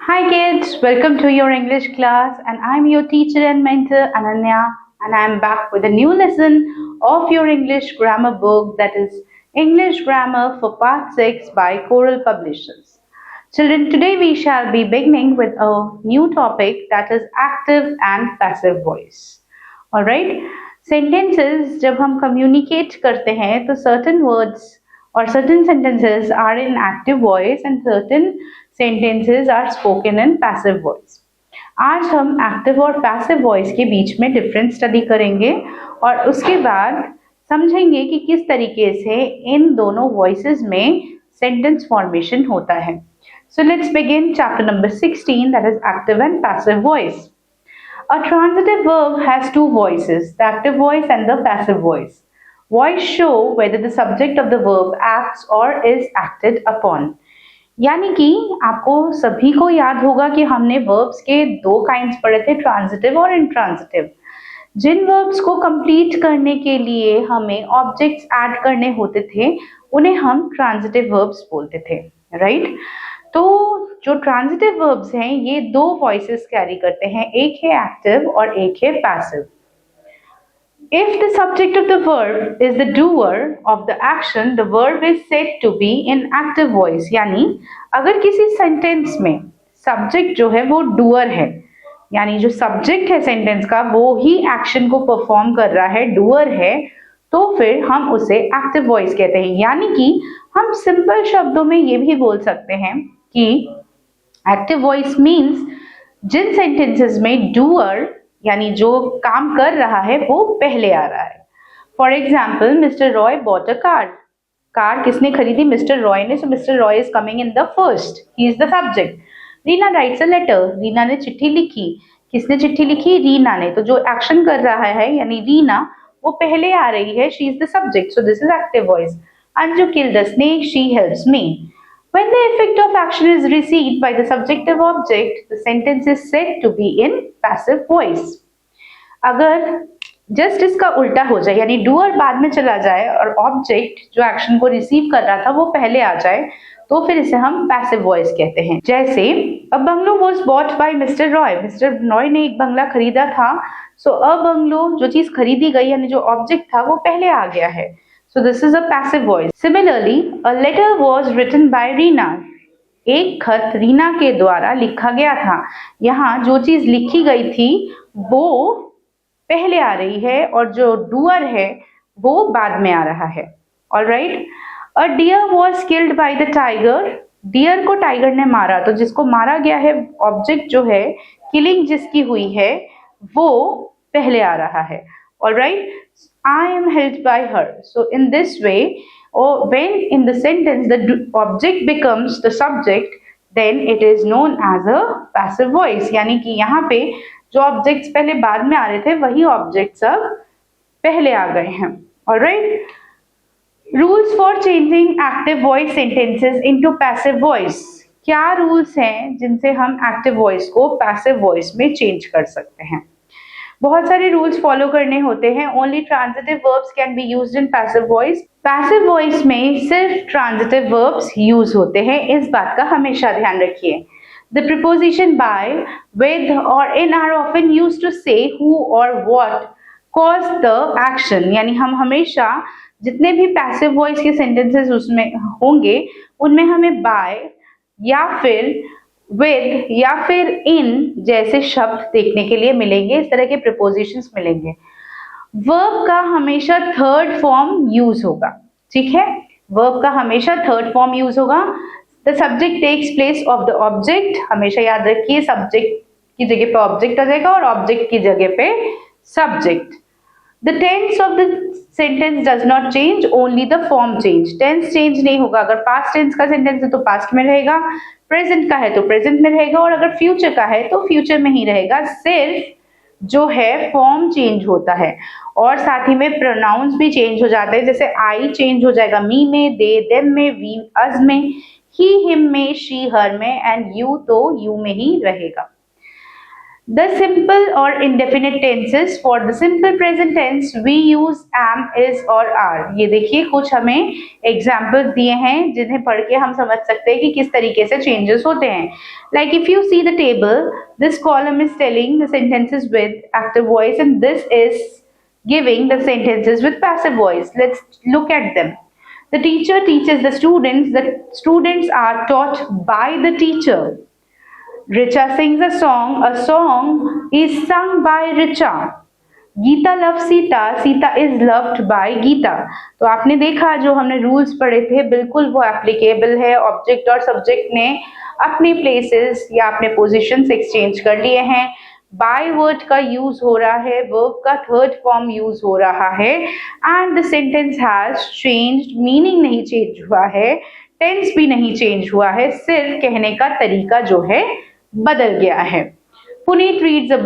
Hi kids, welcome to your English class and I'm your teacher and mentor Ananya and I'm back with a new lesson of your English grammar book, that is English Grammar for Part 6 by Coral Publishers. Children, today we shall be beginning with a new topic, that is active and passive voice. Alright, sentences जब हम communicate करते हैं तो certain words or certain sentences are in active voice and certain sentences are spoken in passive voice. आज हम active और passive voice के बीच में डिफरेंस स्टडी करेंगे और उसके बाद समझेंगे कि किस तरीके से इन दोनों वॉइसेस में सेंटेंस फॉर्मेशन होता है. So let's begin chapter number 16, that is active and passive voice. A transitive verb has two voices, the active voice and the passive voice. Voice show whether the subject of the verb acts or is acted upon. यानी कि आपको सभी को याद होगा कि हमने verbs के दो kinds पढ़े थे, transitive और intransitive. जिन verbs को complete करने के लिए हमें objects add करने होते थे उन्हें हम transitive verbs बोलते थे, right? तो जो ट्रांजिटिव वर्ब्स हैं ये दो वॉइसेस कैरी करते हैं, एक है एक्टिव और एक है passive. If the subject of the verb is the doer of the action, the verb is said to be in active voice. यानी अगर किसी सेंटेंस में सब्जेक्ट जो है वो डूअर है, यानी जो सब्जेक्ट है सेंटेंस का वो ही एक्शन को परफॉर्म कर रहा है, डूअर है, तो फिर हम उसे एक्टिव वॉइस कहते हैं. यानी कि हम सिंपल शब्दों में ये भी बोल सकते हैं कि एक्टिव वॉइस मीन्स जिन सेंटेंसेस में डूअर यानी जो काम कर रहा है वो पहले आ रहा है. For example, Mister Roy bought a car. Car किसने खरीदी? मिस्टर रॉय ने. So Mister Roy is coming in the first, he is the subject. Reena writes a letter. Reena ने चिट्ठी लिखी. किसने चिट्ठी लिखी? रीना ने. तो जो एक्शन कर रहा है यानी रीना वो पहले आ रही है, she is the subject. So this is active voice. Anju killed the snake, she helps me. When the effect of action is received by the subjective object, the sentence is said to be in passive voice. अगर just इसका उल्टा हो जाए यानी doer बाद में चला जाए और ऑब्जेक्ट जो एक्शन को रिसीव कर रहा था वो पहले आ जाए तो फिर इसे हम पैसिव वॉइस कहते हैं. जैसे a bungalow was bought by mister Roy. Mister Roy ने एक बंगला खरीदा था. सो अ बंगलो जो चीज खरीदी गई यानी जो ऑब्जेक्ट था वो पहले आ गया है. So this is a passive voice. Similarly, a letter was written by Reena. एक खत रीना के द्वारा लिखा गया था. यहाँ जो चीज लिखी गई थी वो पहले आ रही है और जो डूअर है वो बाद में आ रहा है. All right. A deer was killed by the tiger. Deer को टाइगर ने मारा. तो जिसको मारा गया है ऑब्जेक्ट जो है, किलिंग जिसकी हुई है वो पहले आ रहा है. All right. I am helped by her. So in this way, or when in the sentence the object becomes the subject, then it is known as a passive voice. यानी कि यहाँ पे जो ऑब्जेक्ट्स पहले बाद में आ रहे थे वही ऑब्जेक्ट्स अब पहले आ गए हैं. Alright. Rules for changing active voice sentences into passive voice. क्या रूल्स हैं जिनसे हम एक्टिव वॉइस को पैसिव वॉइस में चेंज कर सकते हैं? बहुत सारे रूल्स फॉलो करने होते हैं. Only transitive verbs can be used in passive voice. Passive voice में सिर्फ ट्रांजिटिव वर्ब्स यूज होते हैं, इस बात का हमेशा ध्यान रखिए. द प्रीपोजिशन बाय, विद और in are often used to say who और व्हाट कॉज द एक्शन. यानी हम हमेशा जितने भी पैसिव वॉइस के सेंटेंसेस उसमें होंगे उनमें हमें बाय या फिर with या फिर in जैसे शब्द देखने के लिए मिलेंगे. इस तरह के prepositions मिलेंगे. verb का हमेशा थर्ड फॉर्म यूज होगा. ठीक है, verb का हमेशा थर्ड फॉर्म यूज होगा. the subject takes place of the object. हमेशा याद रखिए सब्जेक्ट की जगह पे ऑब्जेक्ट आ जाएगा और ऑब्जेक्ट की जगह पे subject. The tense of the sentence does not change, only the form change. Tense change नहीं होगा. अगर past tense का sentence है तो past में रहेगा, प्रेजेंट का है तो प्रेजेंट में रहेगा और अगर फ्यूचर का है तो फ्यूचर में ही रहेगा. सिर्फ जो है फॉर्म चेंज होता है और साथ ही में प्रोनाउंस भी चेंज हो जाते हैं. जैसे आई चेंज हो जाएगा मी में, दे देम में, वी अस में, ही हिम में, शी हर में एंड यू तो यू में ही रहेगा. The simple or indefinite tenses, for the simple present tense we use am, is और are. ये देखिए कुछ हमें एग्जाम्पल्स दिए हैं जिन्हें पढ़ के हम समझ सकते हैं कि किस तरीके से चेंजेस होते हैं. Like if you see the table, this column is telling the sentences with active voice and this is giving the sentences with passive voice. Let's look at them. The teacher teaches the students are taught by the teacher. Richa sings a song is sung by Richa. Gita loves Sita is loved by Gita. तो आपने देखा जो हमने rules पढ़े थे बिल्कुल वो applicable है. ऑब्जेक्ट और सब्जेक्ट ने अपने प्लेसेस या अपने पोजीशंस एक्सचेंज कर लिए हैं. बाय वर्ड का यूज हो रहा है, वर्ब का थर्ड फॉर्म यूज हो रहा है and the sentence has changed. Meaning नहीं चेंज हुआ है, टेंस भी नहीं चेंज हुआ है, सिर्फ कहने का तरीका जो है बदल गया है. Puneet reads a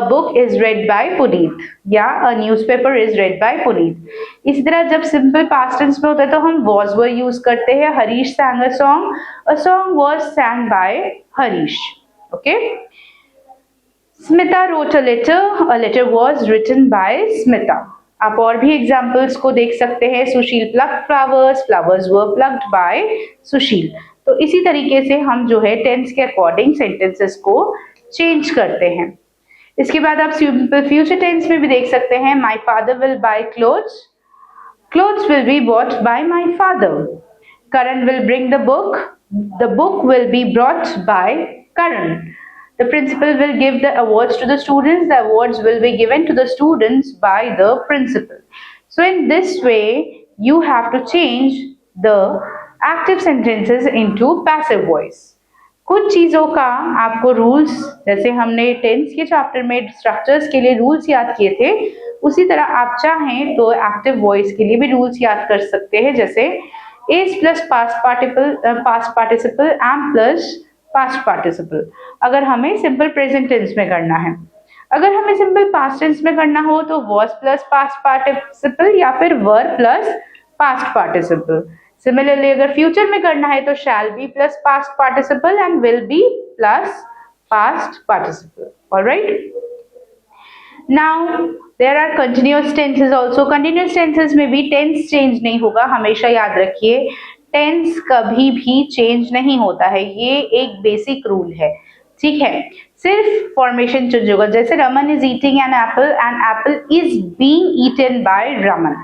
book is read by Puneet या a newspaper is read by Puneet. इसी तरह जब सिंपल पास्ट टेंस में होता है तो हम वॉज वर यूज करते हैं. Harish sang a song was sang by Harish. Okay. Smita wrote a letter was written by Smita. आप और भी एग्जाम्पल्स को देख सकते हैं. सुशील plucked flowers were plucked by सुशील. तो इसी तरीके से हम जो है टेंस के अकॉर्डिंग सेंटेंसेस को चेंज करते हैं. इसके बाद आप सिंपल फ्यूचर टेंस में भी देख सकते हैं. My father will buy clothes will be bought by my father. Karan will bring the book will be brought by Karan. The principal will give the awards to the students. The awards will be given to the students by the principal. So in this way, you have to change the active sentences into passive voice. कुछ चीजों का आपको rules, जैसे हमने tense के chapter में structures के लिए रूल्स याद किए थे, उसी तरह आप चाहें तो एक्टिव वॉइस के लिए भी रूल्स याद कर सकते हैं. जैसे is plus past participle am plus past participle. अगर हमें सिंपल प्रेजेंट टेंस में करना है. अगर हमें सिंपल पास्ट टेंस में करना हो तो was प्लस पास्ट पार्टिसिपल या फिर were plus past participle. Similarly अगर फ्यूचर में करना है तो shall be plus past participle and will be plus past participle. Alright. Now there are continuous tenses also. Continuous tenses में भी टेंस चेंज नहीं होगा. हमेशा याद रखिए टेंस कभी भी चेंज नहीं होता है. ये एक बेसिक रूल है. ठीक है. सिर्फ फॉर्मेशन चेंज होगा. जैसे Raman is eating an apple is being eaten by Raman.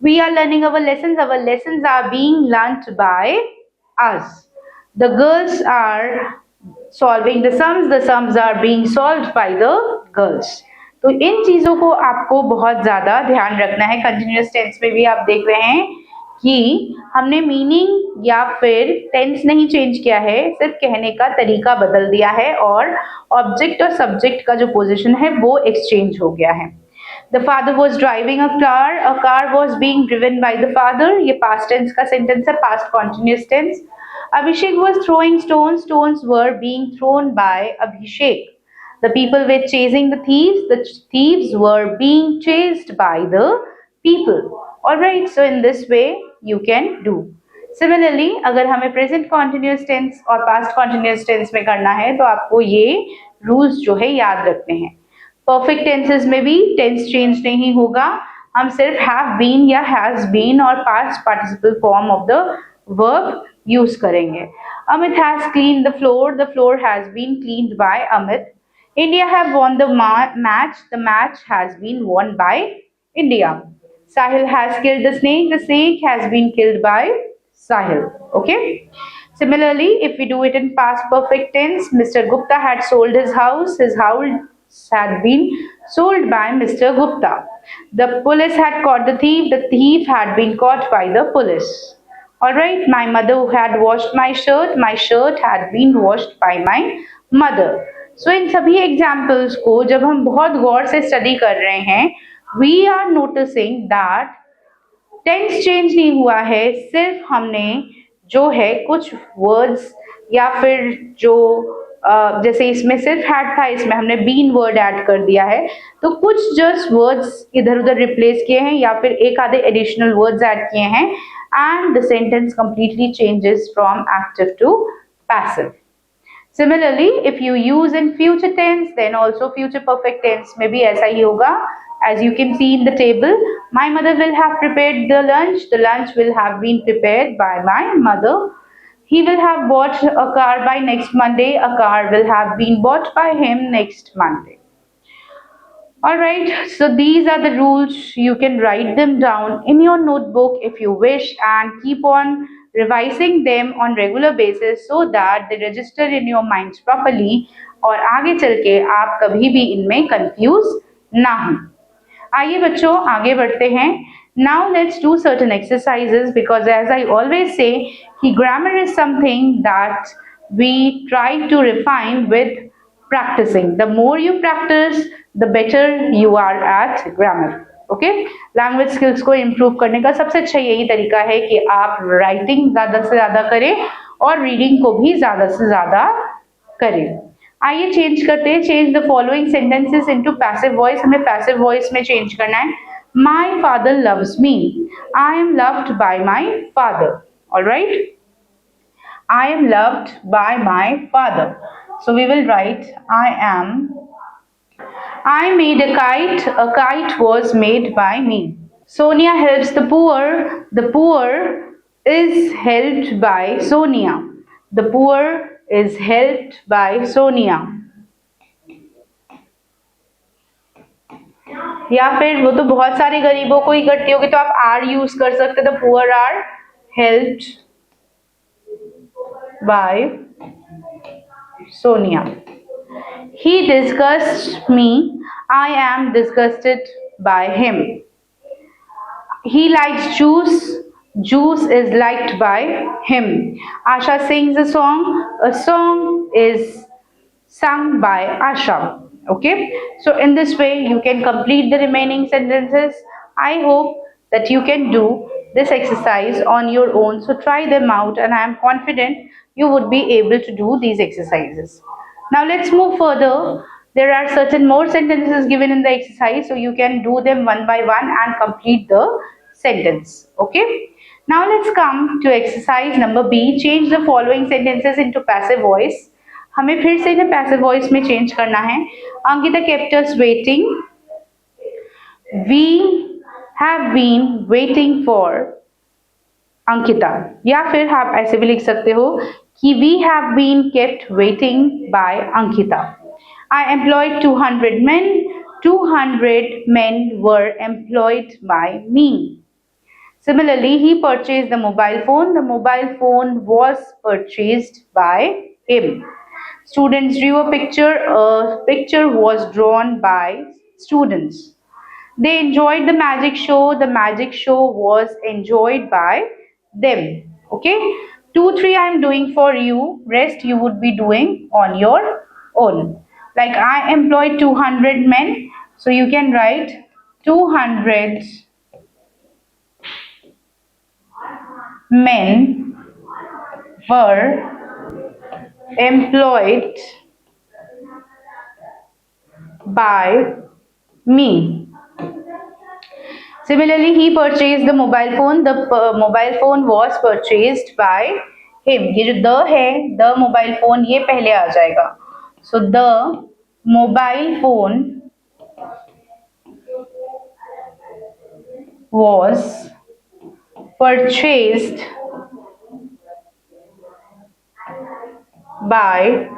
We are learning our lessons are being learnt by us. The girls are solving the sums are being solved by the girls. तो इन चीजों को आपको बहुत ज्यादा ध्यान रखना है. कंटिन्यूअस टेंस में भी आप देख रहे हैं कि हमने मीनिंग या फिर टेंस नहीं चेंज किया है, सिर्फ कहने का तरीका बदल दिया है और ऑब्जेक्ट और सब्जेक्ट का जो पोजीशन है वो एक्सचेंज हो गया है. The father was driving a car was being driven by the father. ये past tense का sentence है, past continuous tense. Abhishek was throwing stones were being thrown by Abhishek. The people were chasing the thieves were being chased by the people. Alright, so in this way you can do. Similarly, अगर हमें present continuous tense और past continuous tense में करना है तो आपको ये rules जो है याद रखने हैं. परफेक्ट टेंसेस में भी टेंस चेंज नहीं होगा. हम सिर्फ हैव बीन या हैज बीन और past participle form of the verb use करेंगे. Amit has clean the floor has been cleaned by Amit. India have won the match has been won by India. Sahil has killed the snake has been killed by Sahil. Okay. Similarly, if we do it in past perfect tense, Mr. Gupta had sold his house had been sold by Mr. Gupta. The police had caught the thief had been caught by the police. Alright, my mother had washed my shirt had been washed by my mother. So इन सभी examples को जब हम बहुत गौर से study कर रहे हैं, we are noticing that tense change नहीं हुआ है. सिर्फ हमने जो है कुछ words या फिर जो जैसे इसमें सिर्फ हैड था, इसमें हमने बीन वर्ड ऐड कर दिया है, तो कुछ जस्ट वर्ड्स इधर उधर रिप्लेस किए हैं या फिर एक आधे एडिशनल वर्ड्स ऐड किए हैं and the sentence completely changes from active to passive. Similarly, if you use in future tense, then also future perfect tense में भी ऐसा ही होगा. As you can see in the table, my mother will have prepared the lunch. The lunch will have been prepared by my mother. He will have bought a car by next Monday. A car will have been bought by him next Monday. Alright, so these are the rules. You can write them down in your notebook if you wish and keep on revising them on regular basis so that they register in your minds properly और आगे चल के आप कभी भी इनमें confuse ना हो. आइए बच्चों आगे बढ़ते हैं. Now let's do certain exercises because as I always say, grammar is something that we try to refine with practicing. The more you practice, the better you are at grammar. Okay? Language skills को improve करने का सबसे अच्छा यही तरीका है कि आप writing ज़्यादा से ज़्यादा करें और reading को भी ज़्यादा से ज़्यादा करें. आइए चेंज करते हैं. Change the following sentences into passive voice. हमें पैसिव वॉइस में चेंज करना है. My father loves me. I am loved by my father. Alright, I am loved by my father. So we will write I am. I made a kite. A kite was made by me. Sonia helps the poor. The poor is helped by Sonia. The poor is helped by Sonia. या फिर वो तो बहुत सारे गरीबों को इकट्ठी होगी तो आप आर यूज कर सकते. The poor are helped by Sonia. He disgusts me. I am disgusted by him. He likes juice. Juice is liked by him. Asha sings a song. A song is sung by Asha. Okay, so in this way you can complete the remaining sentences. I hope that you can do this exercise on your own. So try them out and I am confident you would be able to do these exercises. Now let's move further. There are certain more sentences given in the exercise, so you can do them one by one and complete the sentence. Okay. Now let's come to exercise number B. Change the following sentences into passive voice. हमें फिर से इन्हें passive voice में change करना है. Ankita kept us waiting. We have been waiting for Ankita. या फिर आप ऐसे भी लिख सकते हो कि we have been kept waiting by Ankita. I employed 200 men. 200 men were employed by me. Similarly, he purchased the mobile phone. The mobile phone was purchased by him. Students drew a picture. A picture was drawn by students. They enjoyed the magic show. The magic show was enjoyed by them. Okay, 2 3 I am doing for you, rest you would be doing on your own. Like I employed 200 men, so you can write 200 men were employed by me. Similarly, he purchased the mobile phone. The mobile phone was purchased by him. ये जो the है, the mobile phone ये पहले आ जाएगा. So the mobile phone was purchased by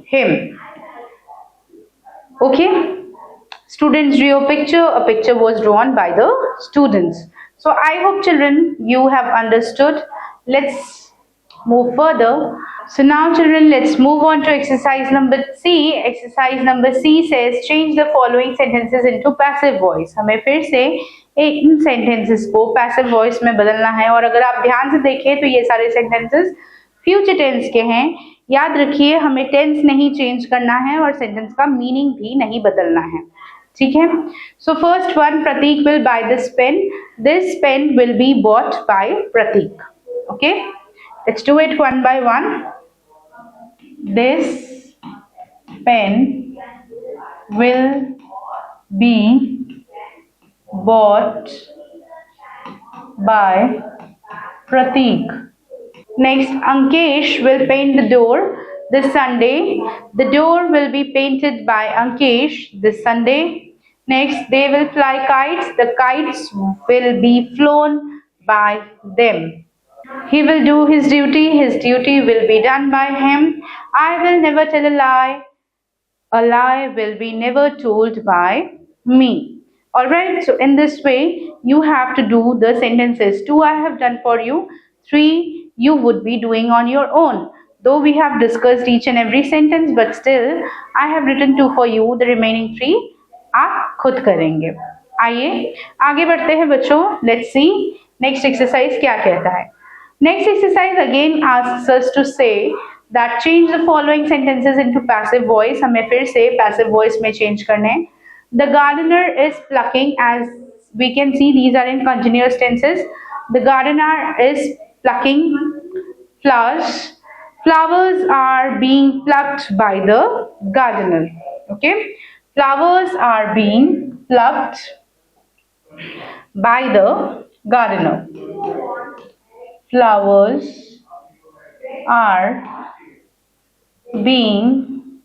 him. Okay. Students drew a picture. A picture was drawn by the students. So I hope children you have understood. Let's move further. So now children let's move on to exercise number C. Exercise number C says change the following sentences into passive voice. हमें फिर से इन sentences को passive voice में बदलना है और अगर आप ध्यान से देखें तो ये सारे sentences future tense के हैं. याद रखिए हमें tense नहीं change करना है और sentence का meaning भी नहीं बदलना है. ठीक है. So first one, Pratik will buy this pen. This pen will be bought by Pratik. Okay, let's do it one by one. This pen will be bought by Pratik. Next, Ankesh will paint the door this Sunday. The door will be painted by Ankesh this Sunday. Next, they will fly kites. The kites will be flown by them. He will do his duty. His duty will be done by him. I will never tell a lie. A lie will be never told by me. Alright, so in this way, you have to do the sentences. 2 I have done for you, 3 you would be doing on your own. Though we have discussed each and every sentence, but still I have written 2 for you, the remaining 3 आप खुद करेंगे. आइए आगे बढ़ते हैं बच्चों. Let's see next exercise क्या कहता है. Next exercise again asks us to say that change the following sentences into passive voice. हमें फिर से passive voice में change करने हैं. The gardener is plucking. As we can see, these are in continuous tenses. The gardener is plucking flowers. Flowers are being plucked by the gardener. Okay, flowers are being plucked by the gardener. Flowers are being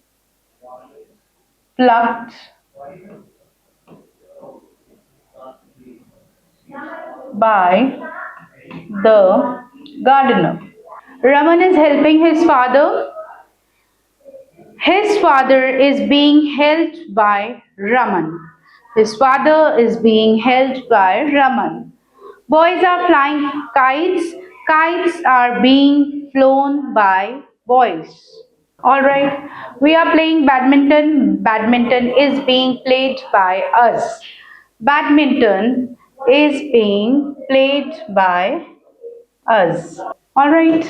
plucked by the gardener. Raman is helping his father. His father is being helped by Raman. His father is being helped by Raman. Boys are flying kites. Kites are being flown by boys. Alright, we are playing badminton. Badminton is being played by us. Badminton is being played by us. Alright,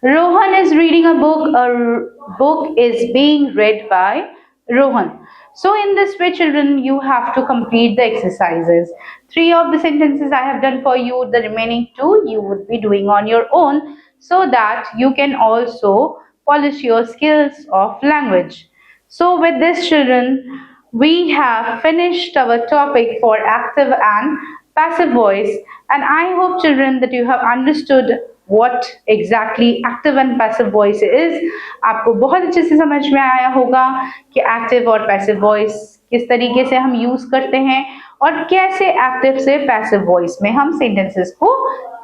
Rohan is reading a book. A book is being read by Rohan. So in this way, children, you have to complete the exercises. 3 of the sentences I have done for you. The remaining 2 you would be doing on your own, so that you can also polish your skills of language. So with this, children, we have finished our topic for active and passive voice, and I hope, children, that you have understood what exactly active and passive voice is. आपको बहुत अच्छे से समझ में आया होगा कि active और passive voice किस तरीके से हम यूज करते हैं और कैसे active से passive voice में हम sentences को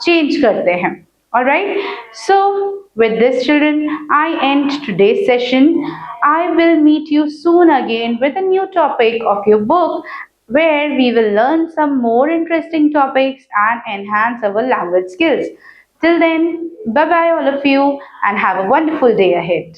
change करते हैं. Alright, so with this, children, I end today's session. I will meet you soon again with a new topic of your book, where we will learn some more interesting topics and enhance our language skills. Till then, bye bye all of you, and have a wonderful day ahead.